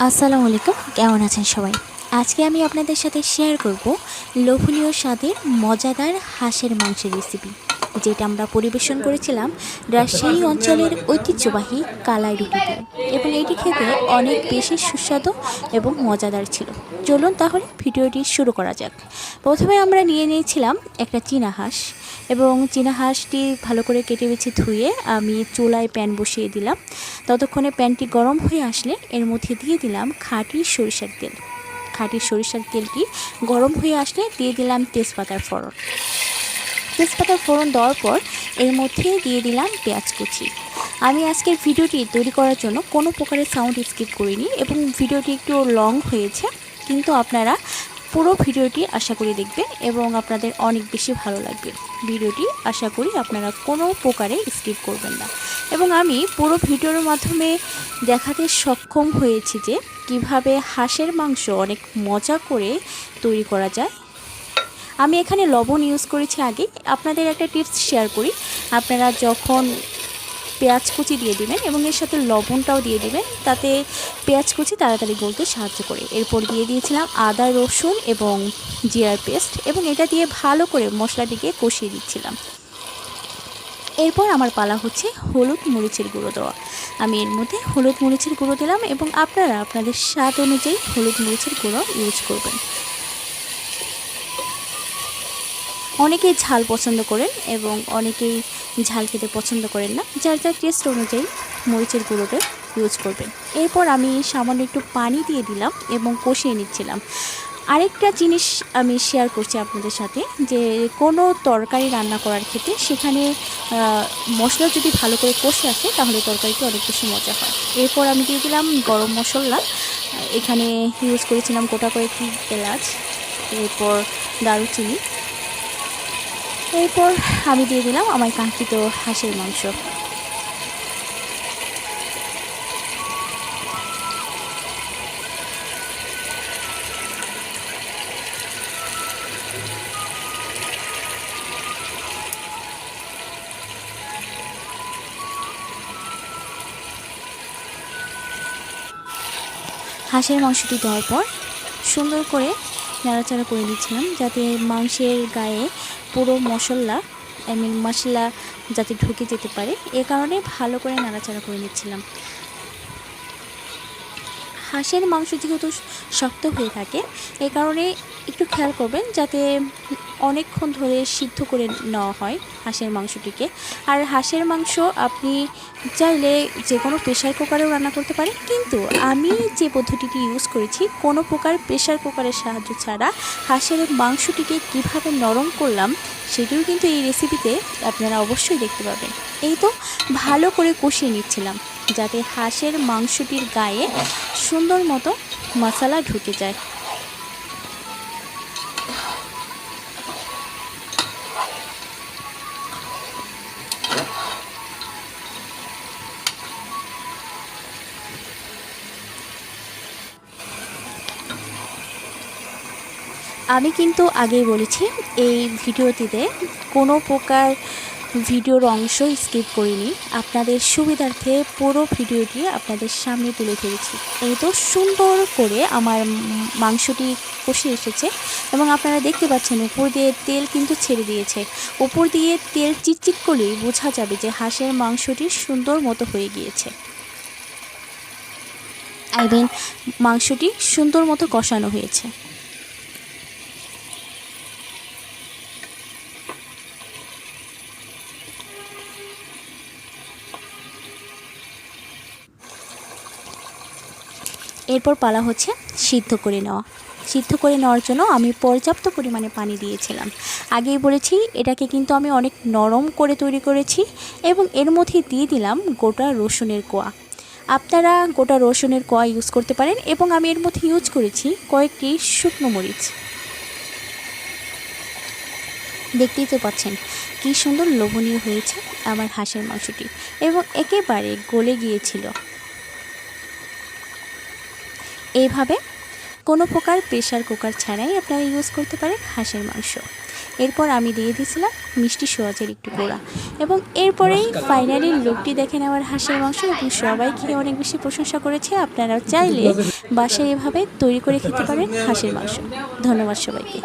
আসসালামু আলাইকুম, কেমন আছেন সবাই? আজকে আমি আপনাদের সাথে শেয়ার করব লোভনীয় স্বাদের মজাদার হাঁসের মাংসের রেসিপি, যেটা আমরা পরিবেশন করেছিলাম রাজশাহী অঞ্চলের ঐতিহ্যবাহী কালাই রুটি দিয়ে। এবং এটি খেতে অনেক বেশি সুস্বাদু এবং মজাদার ছিল। চলুন তাহলে ভিডিওটি শুরু করা যাক। প্রথমে আমরা নিয়ে নিয়েছিলাম একটা চীনা হাঁস, এবং চীনা হাঁসটি ভালো করে কেটে বেছে ধুয়ে আমি চুলায় প্যান বসিয়ে দিলাম। ততক্ষণে প্যানটি গরম হয়ে আসলে এর মধ্যে দিয়ে দিলাম খাঁটি সরিষার তেল। খাঁটি সরিষার তেলটি গরম হয়ে আসলে দিয়ে দিলাম তেজপাতার ফোড়ন। তেজপাতার ফোড়ন দেওয়ার পর এর মধ্যে দিয়ে দিলাম পেঁয়াজ কুচি। আমি আজকের ভিডিওটি তৈরি করার জন্য কোনো প্রকারের সাউন্ড স্কিপ করিনি, এবং ভিডিওটি একটু লং হয়েছে, কিন্তু আপনারা পুরো ভিডিওটি আশা করি দেখবেন এবং আপনাদের অনেক বেশি ভালো লাগবে। ভিডিওটি আশা করি আপনারা কোনো প্রকারে স্কিপ করবেন না। এবং আমি পুরো ভিডিওর মাধ্যমে দেখাতে সক্ষম হয়েছি যে কিভাবে হাঁসের মাংস অনেক মজা করে তৈরি করা যায়। আমি এখানে লবণ ইউজ করেছি আগে। আপনাদের একটা টিপস শেয়ার করি, আপনারা যখন পেঁয়াজ কুচি দিয়ে দিবেন এবং এর সাথে লবণটাও দিয়ে দিবেন, তাতে পেঁয়াজ কুচি তাড়াতাড়ি গলতে সাহায্য করে। এরপর দিয়ে দিয়েছিলাম আদা, রসুন এবং জিরার পেস্ট, এবং এটা দিয়ে ভালো করে মশলাটিকে কষিয়ে দিচ্ছিলাম। এরপর আমার পালা হচ্ছে হলুদ মরিচের গুঁড়ো দেওয়া। আমি এর মধ্যে হলুদ মরিচের গুঁড়ো দিলাম, এবং আপনারা আপনাদের স্বাদ অনুযায়ী হলুদ মরিচের গুঁড়ো ইউজ করবেন। অনেকেই ঝাল পছন্দ করেন এবং অনেকেই ঝাল খেতে পছন্দ করেন না, যার যার টেস্ট অনুযায়ী মরিচের গুঁড়োটা ইউজ করবেন। এরপর আমি সামান্য একটু পানি দিয়ে দিলাম এবং কষিয়ে নিচ্ছিলাম। আরেকটা জিনিস আমি শেয়ার করছি আপনাদের সাথে, যে কোনো তরকারি রান্না করার ক্ষেত্রে সেখানে মশলা যদি ভালো করে কষে আসে তাহলে তরকারিটি অনেক বেশি মজা হয়। এরপর আমি দিয়ে দিলাম গরম মশলা। এখানে ইউজ করেছিলাম গোটা কয়েকটি এলাচ, এরপর দারুচিনি। এরপর আমি দিয়ে দিলাম আমার কাঙ্ক্ষিত হাঁসের মাংস। হাঁসের মাংসটি দেওয়ার পর সুন্দর করে নাড়াচাড়া করে দিচ্ছিলাম, যাতে মাংসের গায়ে পুরো মশলা যাতে ঢুকে যেতে পারে, এ কারণে ভালো করে নাড়াচাড়া করে নিচ্ছিলাম। হাঁসের মাংস যেহেতু শক্ত হয়ে থাকে, এ কারণে একটু খেয়াল করবেন যাতে অনেকক্ষণ ধরে সিদ্ধ করে নেওয়া হয় হাঁসের মাংসটিকে। আর হাঁসের মাংস আপনি চাইলে যে কোনো প্রেশার কুকারেও রান্না করতে পারেন, কিন্তু আমি যে পদ্ধতিটি ইউজ করেছি কোনো প্রকার প্রেশার কুকারের সাহায্য ছাড়া হাঁসের মাংসটিকে কিভাবে নরম করলাম সেটিও কিন্তু এই রেসিপিতে আপনারা অবশ্যই দেখতে পাবেন। এই তো ভালো করে কষিয়ে নিচ্ছিলাম যাতে হাঁসের মাংসটির গায়ে সুন্দর মতো মশলা ঢুকে যায়। আমি কিন্তু আগেই বলেছি এই ভিডিওটিতে কোনো প্রকার ভিডিওর অংশ স্কিপ করিনি, আপনাদের সুবিধার্থে পুরো ভিডিওটি আপনাদের সামনে তুলে ধরেছি। এই তো সুন্দর করে আমার মাংসটি কষে এসেছে, এবং আপনারা দেখতে পাচ্ছেন উপর দিয়ে তেল কিন্তু ছেড়ে দিয়েছে। উপর দিয়ে তেল চিটচিট করলেই বোঝা যাবে যে হাঁসের মাংসটি সুন্দর মতো হয়ে গিয়েছে। মাংসটি সুন্দর মতো কষানো হয়েছে। এরপর পালা হচ্ছে সিদ্ধ করে নেওয়া। সিদ্ধ করে নেওয়ার জন্য আমি পর্যাপ্ত পরিমাণে পানি দিয়েছিলাম। আগেই বলেছি এটাকে কিন্তু আমি অনেক নরম করে তৈরি করেছি, এবং এর মধ্যে দিয়ে দিলাম গোটা রসুনের কোয়া। আপনারা গোটা রসুনের কোয়া ইউজ করতে পারেন, এবং আমি এর মধ্যে ইউজ করেছি কয়েকটি শুকনো মরিচ। দেখতেই তো পাচ্ছেন কী সুন্দর লোভনীয় হয়েছে আমার হাঁসের মাংসটি, এবং একেবারে গলে গিয়েছিল। এইভাবে কোনো প্রকার প্রেশার কুকার ছাড়াই আপনারা ইউজ করতে পারেন হাঁসের মাংস। এরপর আমি দিয়ে দিয়েছিলাম মিষ্টি সোয়াজের একটু গুঁড়া। এবং এরপরেই ফাইনালি লুকটি দেখে নেওয়ার হাঁসের মাংস, এবং সবাই খেয়ে অনেক বেশি প্রশংসা করেছে। আপনারাও চাইলে বাসায় এভাবে তৈরি করে খেতে পারেন হাঁসের মাংস। ধন্যবাদ সবাইকে।